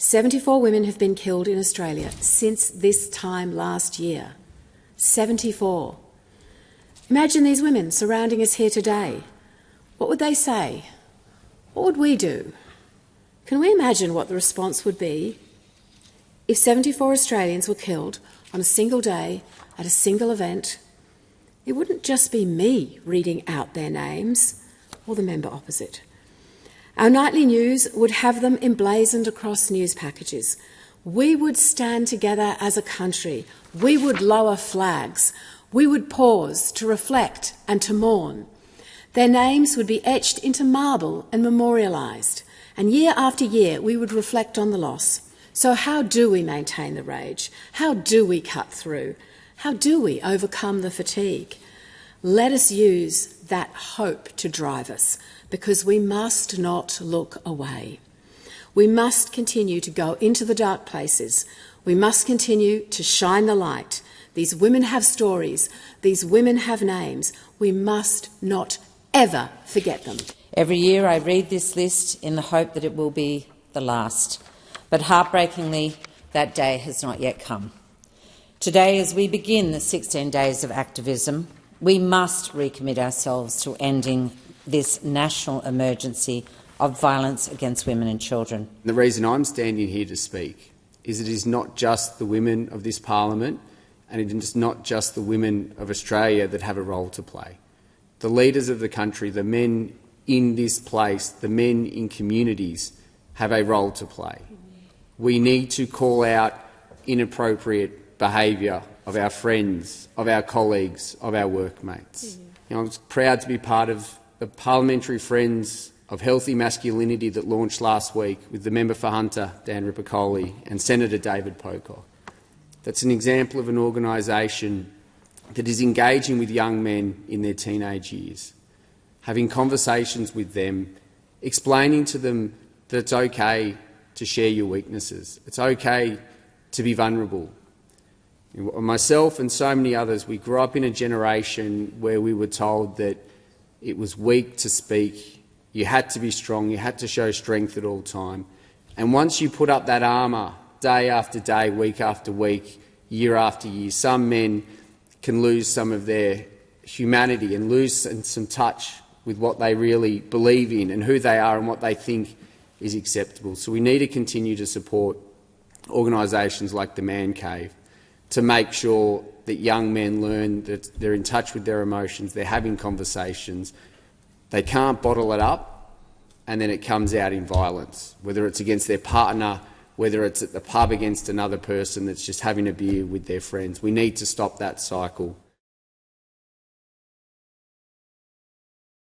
74 women have been killed in Australia since this time last year. 74. Imagine these women surrounding us here today. What would they say? What would we do? Can we imagine what the response would be if 74 Australians were killed on a single day at a single event? It wouldn't just be me reading out their names or the member opposite. Our nightly news would have them emblazoned across news packages. We would stand together as a country. We would lower flags. We would pause to reflect and to mourn. Their names would be etched into marble and memorialised, and year after year we would reflect on the loss. So how do we maintain the rage? How do we cut through? How do we overcome the fatigue? Let us use that hope to drive us, because we must not look away. We must continue to go into the dark places. We must continue to shine the light. These women have stories. These women have names. We must not ever forget them. Every year I read this list in the hope that it will be the last. But heartbreakingly, that day has not yet come. Today, as we begin the 16 days of activism, we must recommit ourselves to ending this national emergency of violence against women and children. The reason I'm standing here to speak is it is not just the women of this parliament and it is not just the women of Australia that have a role to play. The leaders of the country, the men in this place, the men in communities have a role to play. We need to call out inappropriate behaviour of our friends, of our colleagues, of our workmates. I was proud to be part of the Parliamentary Friends of Healthy Masculinity that launched last week with the member for Hunter, Dan Ripicoli, and Senator David Pocock. That's an example of an organisation that is engaging with young men in their teenage years, having conversations with them, explaining to them that it's okay to share your weaknesses. It's okay to be vulnerable. Myself and so many others, we grew up in a generation where we were told that it was weak to speak, you had to be strong, you had to show strength at all time. And once you put up that armour day after day, week after week, year after year, some men can lose some of their humanity and lose some touch with what they really believe in and who they are and what they think is acceptable. So we need to continue to support organisations like the Man Cave to make sure that young men learn that they're in touch with their emotions, they're having conversations. They can't bottle it up and then it comes out in violence, whether it's against their partner, whether it's at the pub against another person that's just having a beer with their friends. We need to stop that cycle.